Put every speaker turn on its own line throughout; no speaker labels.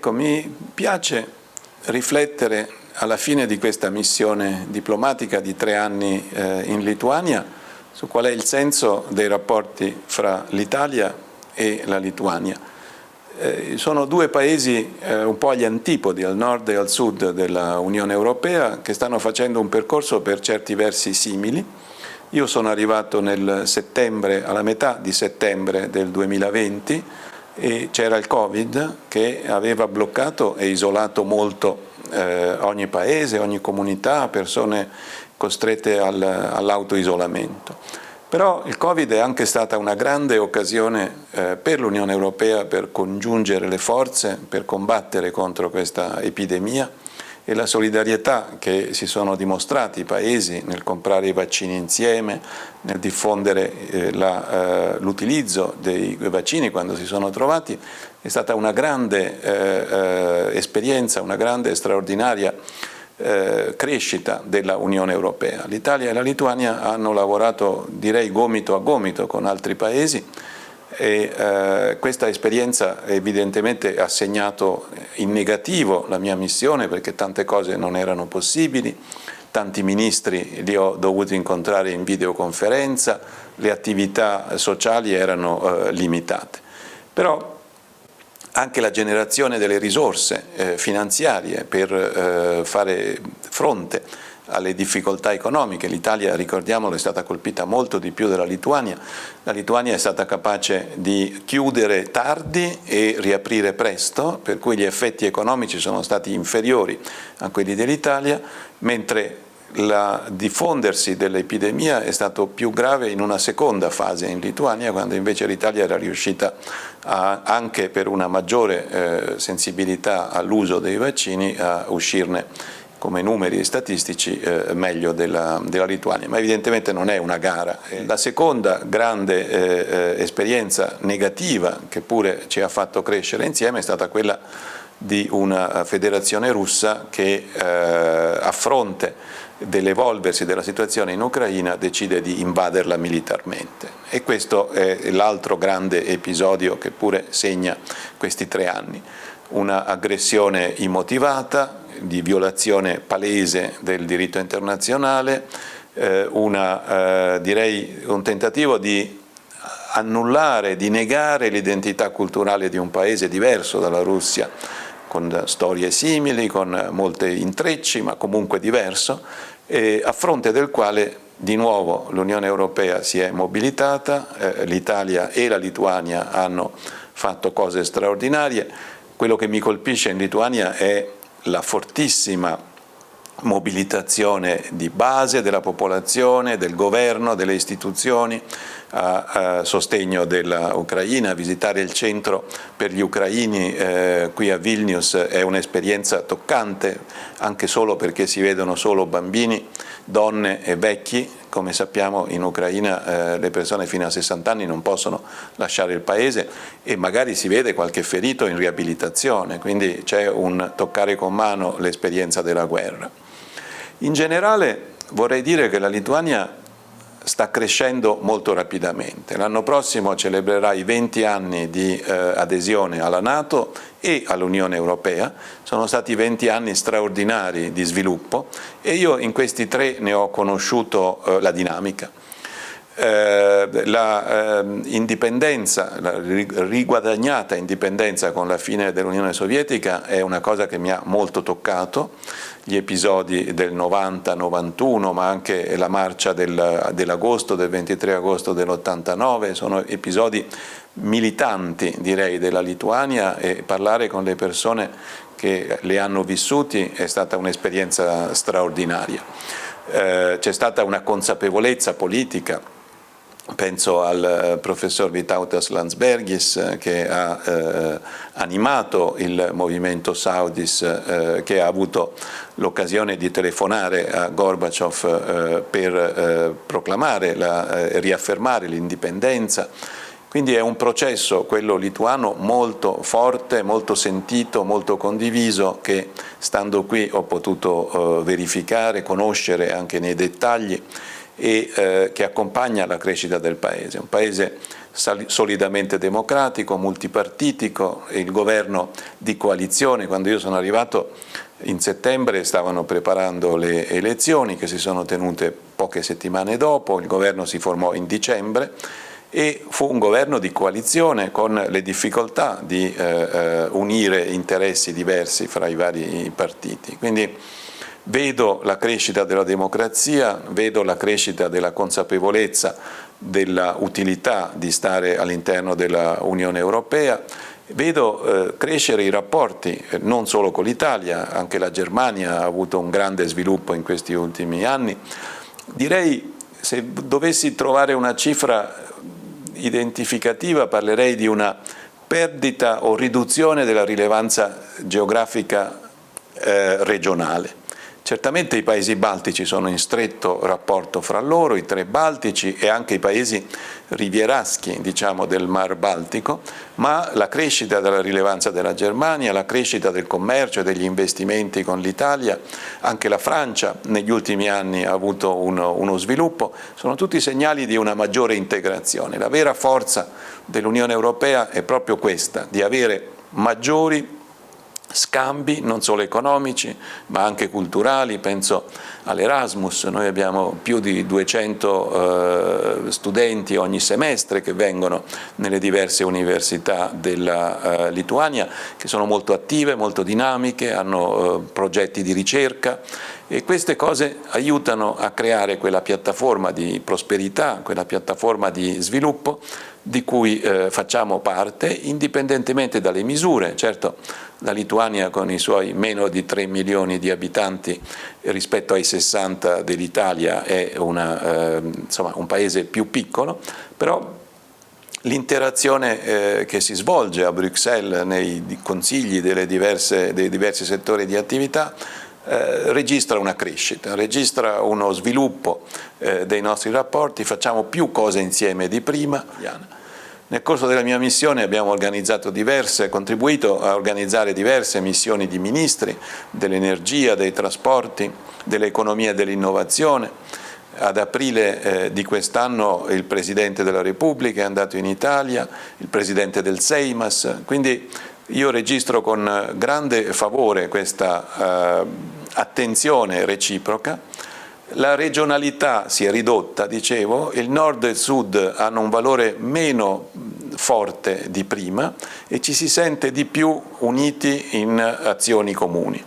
Ecco, mi piace riflettere alla fine di questa missione diplomatica di 3 anni in Lituania su qual è il senso dei rapporti fra l'Italia e la Lituania. Sono due paesi un po' agli antipodi, al nord e al sud della Unione Europea, che stanno facendo un percorso per certi versi simili. Io sono arrivato alla metà di settembre del 2020 e c'era il Covid che aveva bloccato e isolato molto ogni paese, ogni comunità, persone costrette all'autoisolamento. Però il Covid è anche stata una grande occasione per l'Unione Europea per congiungere le forze, per combattere contro questa epidemia, e la solidarietà che si sono dimostrati i paesi nel comprare i vaccini insieme, nel diffondere l'utilizzo dei vaccini quando si sono trovati, è stata una grande esperienza, una grande e straordinaria crescita della Unione Europea. L'Italia e la Lituania hanno lavorato, direi, gomito a gomito con altri paesi e questa esperienza evidentemente ha segnato in negativo la mia missione, perché tante cose non erano possibili, tanti ministri li ho dovuti incontrare in videoconferenza, le attività sociali erano limitate. Però anche la generazione delle risorse finanziarie per fare fronte alle difficoltà economiche. L'Italia, ricordiamolo, è stata colpita molto di più della Lituania. La Lituania è stata capace di chiudere tardi e riaprire presto, per cui gli effetti economici sono stati inferiori a quelli dell'Italia, mentre il diffondersi dell'epidemia è stato più grave in una seconda fase in Lituania, quando invece l'Italia era riuscita anche per una maggiore sensibilità all'uso dei vaccini a uscirne come numeri statistici meglio della Lituania, ma evidentemente non è una gara. La seconda grande esperienza negativa che pure ci ha fatto crescere insieme è stata quella di una federazione russa che a fronte dell'evolversi della situazione in Ucraina decide di invaderla militarmente, e questo è l'altro grande episodio che pure segna questi 3 anni, una aggressione immotivata, di violazione palese del diritto internazionale, direi un tentativo di annullare, di negare l'identità culturale di un paese diverso dalla Russia, con storie simili, con molti intrecci, ma comunque diverso, a fronte del quale di nuovo l'Unione Europea si è mobilitata, l'Italia e la Lituania hanno fatto cose straordinarie. Quello che mi colpisce in Lituania è la fortissima mobilitazione di base della popolazione, del governo, delle istituzioni a sostegno dell'Ucraina. Visitare il centro per gli ucraini qui a Vilnius è un'esperienza toccante, anche solo perché si vedono solo bambini, donne e vecchi. Come sappiamo in Ucraina le persone fino a 60 anni non possono lasciare il paese e magari si vede qualche ferito in riabilitazione, quindi c'è un toccare con mano l'esperienza della guerra. In generale vorrei dire che la Lituania sta crescendo molto rapidamente. L'anno prossimo celebrerà i 20 anni di adesione alla NATO e all'Unione Europea. Sono stati 20 anni straordinari di sviluppo e io in questi 3 ne ho conosciuto la dinamica. Indipendenza, la riguadagnata indipendenza con la fine dell'Unione Sovietica è una cosa che mi ha molto toccato. Gli episodi del 90-91, ma anche la marcia dell'agosto, del 23 agosto dell'89, sono episodi militanti, direi, della Lituania, e parlare con le persone che le hanno vissuti è stata un'esperienza straordinaria. C'è stata una consapevolezza politica. Penso al professor Vytautas Landsbergis che ha animato il movimento Saudis, che ha avuto l'occasione di telefonare a Gorbaciov per proclamare, riaffermare l'indipendenza. Quindi è un processo, quello lituano, molto forte, molto sentito, molto condiviso, che stando qui ho potuto verificare, conoscere anche nei dettagli, e che accompagna la crescita del paese. Un paese solidamente democratico, multipartitico, il governo di coalizione. Quando io sono arrivato in settembre stavano preparando le elezioni che si sono tenute poche settimane dopo, il governo si formò in dicembre e fu un governo di coalizione con le difficoltà di unire interessi diversi fra i vari partiti. Quindi vedo la crescita della democrazia, vedo la crescita della consapevolezza della utilità di stare all'interno della Unione Europea, vedo crescere i rapporti non solo con l'Italia, anche la Germania ha avuto un grande sviluppo in questi ultimi anni. Direi, se dovessi trovare una cifra identificativa, parlerei di una perdita o riduzione della rilevanza geografica regionale. Certamente i paesi baltici sono in stretto rapporto fra loro, i 3 baltici e anche i paesi rivieraschi, diciamo, del Mar Baltico, ma la crescita della rilevanza della Germania, la crescita del commercio e degli investimenti con l'Italia, anche la Francia negli ultimi anni ha avuto uno sviluppo, sono tutti segnali di una maggiore integrazione. La vera forza dell'Unione Europea è proprio questa, di avere maggiori scambi non solo economici ma anche culturali, penso all'Erasmus, noi abbiamo più di 200 studenti ogni semestre che vengono nelle diverse università della Lituania, che sono molto attive, molto dinamiche, hanno progetti di ricerca e queste cose aiutano a creare quella piattaforma di prosperità, quella piattaforma di sviluppo di cui facciamo parte indipendentemente dalle misure. Certo, la Lituania con i suoi meno di 3 milioni di abitanti rispetto ai 60 dell'Italia è insomma, un paese più piccolo, però l'interazione che si svolge a Bruxelles nei consigli dei diversi settori di attività registra una crescita, registra uno sviluppo dei nostri rapporti, facciamo più cose insieme di prima. Nel corso della mia missione abbiamo contribuito a organizzare diverse missioni di ministri dell'energia, dei trasporti, dell'economia e dell'innovazione. Ad aprile di quest'anno il Presidente della Repubblica è andato in Italia, il Presidente del Seimas, quindi io registro con grande favore questa attenzione reciproca. La regionalità si è ridotta, dicevo, il nord e il sud hanno un valore meno forte di prima e ci si sente di più uniti in azioni comuni.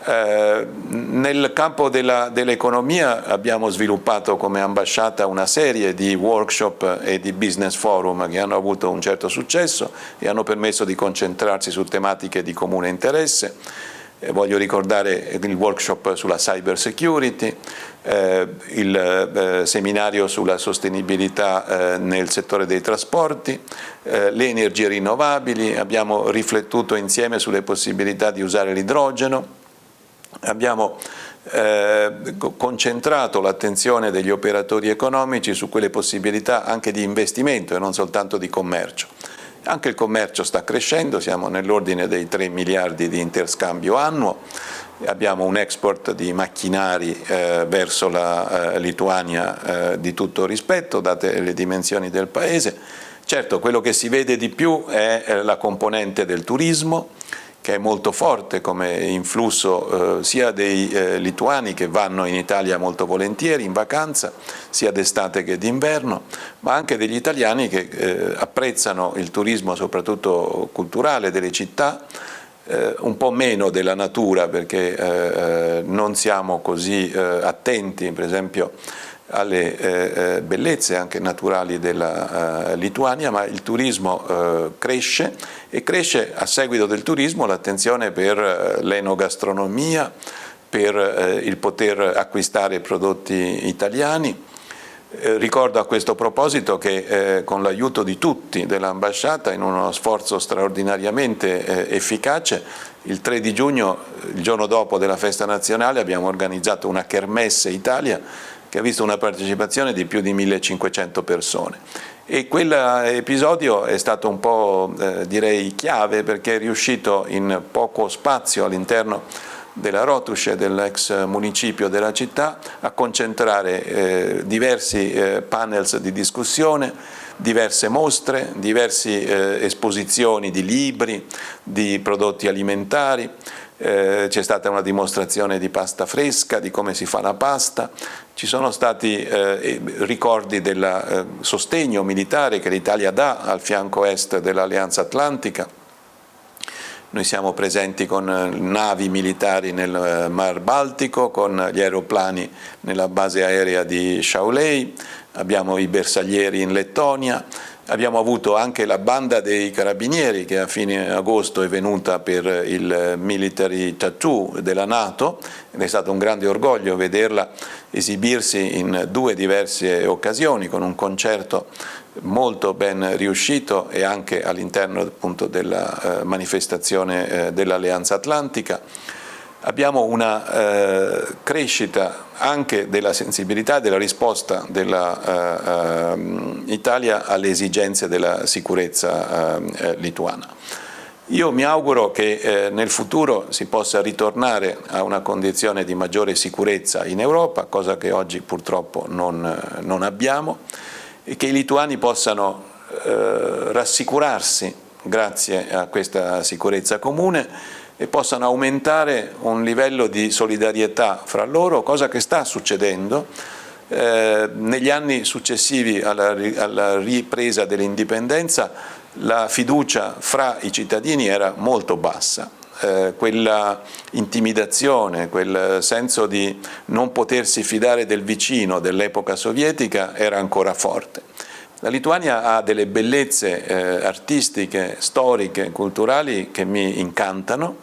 Nel campo dell'economia abbiamo sviluppato come ambasciata una serie di workshop e di business forum che hanno avuto un certo successo e hanno permesso di concentrarsi su tematiche di comune interesse. Voglio ricordare il workshop sulla cyber security, il seminario sulla sostenibilità nel settore dei trasporti, le energie rinnovabili, abbiamo riflettuto insieme sulle possibilità di usare l'idrogeno, abbiamo concentrato l'attenzione degli operatori economici su quelle possibilità anche di investimento e non soltanto di commercio. Anche il commercio sta crescendo, siamo nell'ordine dei 3 miliardi di interscambio annuo, abbiamo un export di macchinari verso la Lituania di tutto rispetto, date le dimensioni del paese. Certo, quello che si vede di più è la componente del turismo, che è molto forte come influsso sia dei lituani che vanno in Italia molto volentieri in vacanza, sia d'estate che d'inverno, ma anche degli italiani che apprezzano il turismo soprattutto culturale delle città, un po' meno della natura perché non siamo così attenti, per esempio, alle bellezze anche naturali della Lituania, ma il turismo cresce e cresce a seguito del turismo l'attenzione per l'enogastronomia, per il poter acquistare prodotti italiani. Ricordo a questo proposito che con l'aiuto di tutti dell'ambasciata, in uno sforzo straordinariamente efficace, il 3 di giugno, il giorno dopo della festa nazionale, abbiamo organizzato una Kermesse Italia che ha visto una partecipazione di più di 1500 persone. E quell'episodio è stato un po', direi, chiave perché è riuscito in poco spazio all'interno della Rotuše, dell'ex municipio della città, a concentrare diversi panels di discussione, diverse mostre, diverse esposizioni di libri, di prodotti alimentari. C'è stata una dimostrazione di pasta fresca, di come si fa la pasta, ci sono stati ricordi del sostegno militare che l'Italia dà al fianco est dell'Alleanza Atlantica. Noi siamo presenti con navi militari nel Mar Baltico, con gli aeroplani nella base aerea di Šiauliai, abbiamo i bersaglieri in Lettonia. Abbiamo avuto anche la banda dei carabinieri che a fine agosto è venuta per il Military Tattoo della NATO ed è stato un grande orgoglio vederla esibirsi in 2 diverse occasioni con un concerto molto ben riuscito e anche all'interno appunto della manifestazione dell'Alleanza Atlantica. Abbiamo una crescita anche della sensibilità e della risposta dell'Italia alle esigenze della sicurezza lituana. Io mi auguro che nel futuro si possa ritornare a una condizione di maggiore sicurezza in Europa, cosa che oggi purtroppo non abbiamo, e che i lituani possano rassicurarsi grazie a questa sicurezza comune e possano aumentare un livello di solidarietà fra loro, cosa che sta succedendo. Negli anni successivi alla ripresa dell'indipendenza la fiducia fra i cittadini era molto bassa. Quella intimidazione, quel senso di non potersi fidare del vicino dell'epoca sovietica era ancora forte. La Lituania ha delle bellezze artistiche, storiche, culturali che mi incantano,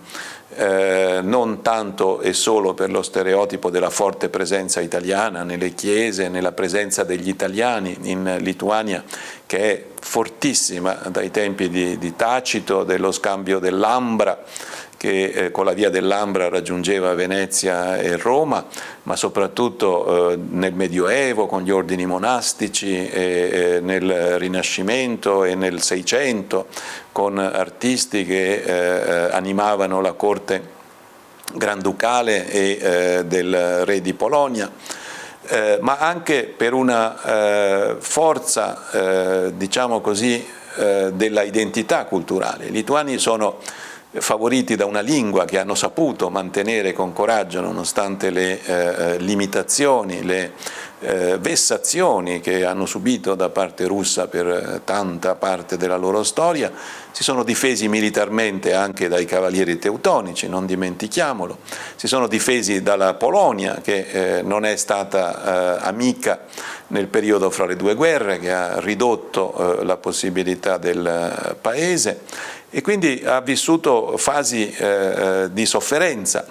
non tanto e solo per lo stereotipo della forte presenza italiana nelle chiese, nella presenza degli italiani in Lituania, che è fortissima dai tempi di Tacito, dello scambio dell'Ambra, che con la via dell'Ambra raggiungeva Venezia e Roma, ma soprattutto nel Medioevo con gli ordini monastici, nel Rinascimento e nel Seicento, con artisti che animavano la corte granducale e del re di Polonia, ma anche per una forza, diciamo così, della identità culturale. I lituani sono favoriti da una lingua che hanno saputo mantenere con coraggio nonostante le limitazioni, le vessazioni che hanno subito da parte russa per tanta parte della loro storia. Si sono difesi militarmente anche dai cavalieri teutonici, non dimentichiamolo, si sono difesi dalla Polonia che non è stata amica nel periodo fra le 2 guerre, che ha ridotto la possibilità del paese e quindi ha vissuto fasi di sofferenza.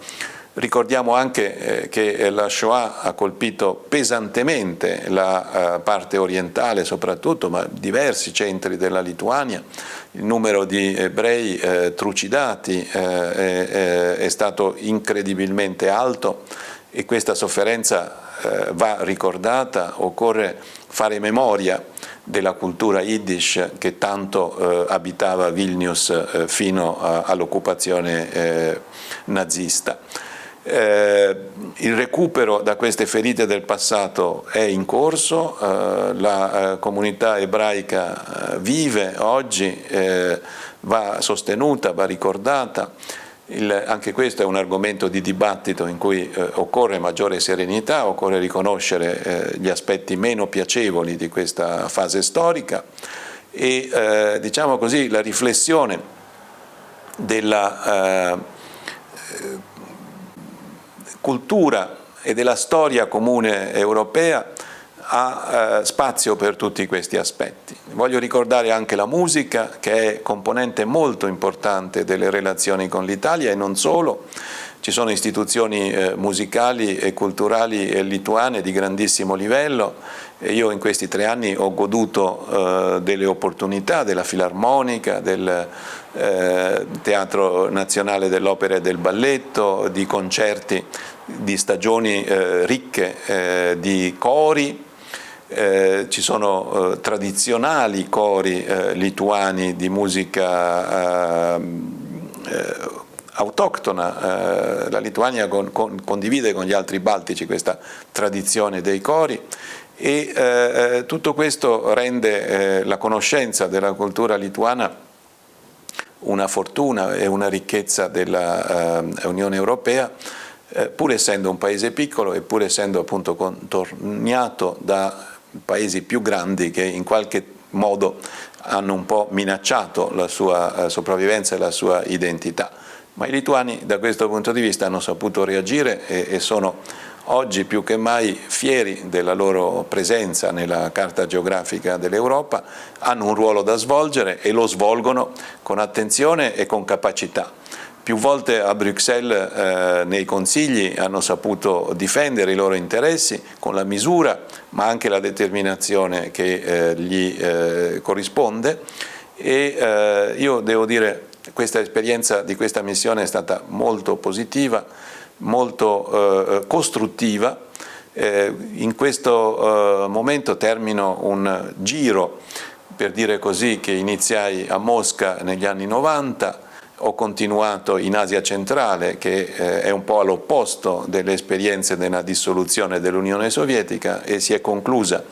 Ricordiamo anche che la Shoah ha colpito pesantemente la parte orientale soprattutto, ma diversi centri della Lituania. Il numero di ebrei trucidati è stato incredibilmente alto e questa sofferenza va ricordata. Occorre fare memoria della cultura Yiddish che tanto abitava Vilnius fino all'occupazione nazista. Il recupero da queste ferite del passato è in corso, la comunità ebraica vive oggi, va sostenuta, va ricordata. Anche questo è un argomento di dibattito in cui occorre maggiore serenità, occorre riconoscere gli aspetti meno piacevoli di questa fase storica e diciamo così la riflessione della cultura e della storia comune europea ha spazio per tutti questi aspetti. Voglio ricordare anche la musica, che è componente molto importante delle relazioni con l'Italia e non solo. Ci sono istituzioni musicali e culturali lituane di grandissimo livello e io in questi 3 anni ho goduto delle opportunità della Filarmonica, del Teatro Nazionale dell'Opera e del Balletto, di concerti, di stagioni ricche di cori. Ci sono tradizionali cori lituani di musica autoctona, la Lituania condivide con gli altri baltici questa tradizione dei cori e tutto questo rende la conoscenza della cultura lituana una fortuna e una ricchezza dell'Unione Europea, pur essendo un paese piccolo e pur essendo appunto contornato da paesi più grandi che in qualche modo hanno un po' minacciato la sua sopravvivenza e la sua identità. Ma i lituani da questo punto di vista hanno saputo reagire e sono oggi più che mai fieri della loro presenza nella carta geografica dell'Europa, hanno un ruolo da svolgere e lo svolgono con attenzione e con capacità. Più volte a Bruxelles nei consigli hanno saputo difendere i loro interessi con la misura ma anche la determinazione che gli corrisponde e io devo dire che questa esperienza di questa missione è stata molto positiva, molto costruttiva. In questo momento termino un giro, per dire così, che iniziai a Mosca negli anni 90, ho continuato in Asia centrale, che è un po' all'opposto delle esperienze della dissoluzione dell'Unione Sovietica, e si è conclusa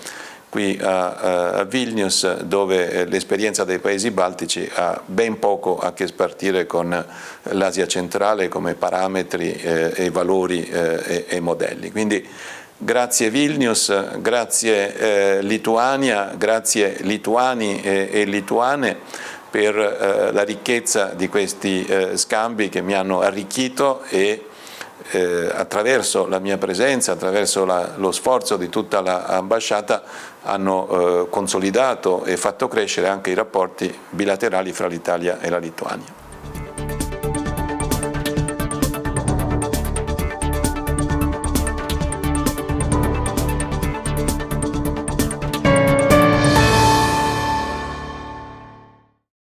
qui a Vilnius, dove l'esperienza dei paesi baltici ha ben poco a che spartire con l'Asia centrale come parametri e valori e modelli. Quindi grazie Vilnius, grazie Lituania, grazie lituani e lituane per la ricchezza di questi scambi che mi hanno arricchito e attraverso la mia presenza, attraverso lo sforzo di tutta l'ambasciata hanno consolidato e fatto crescere anche i rapporti bilaterali fra l'Italia e la Lituania.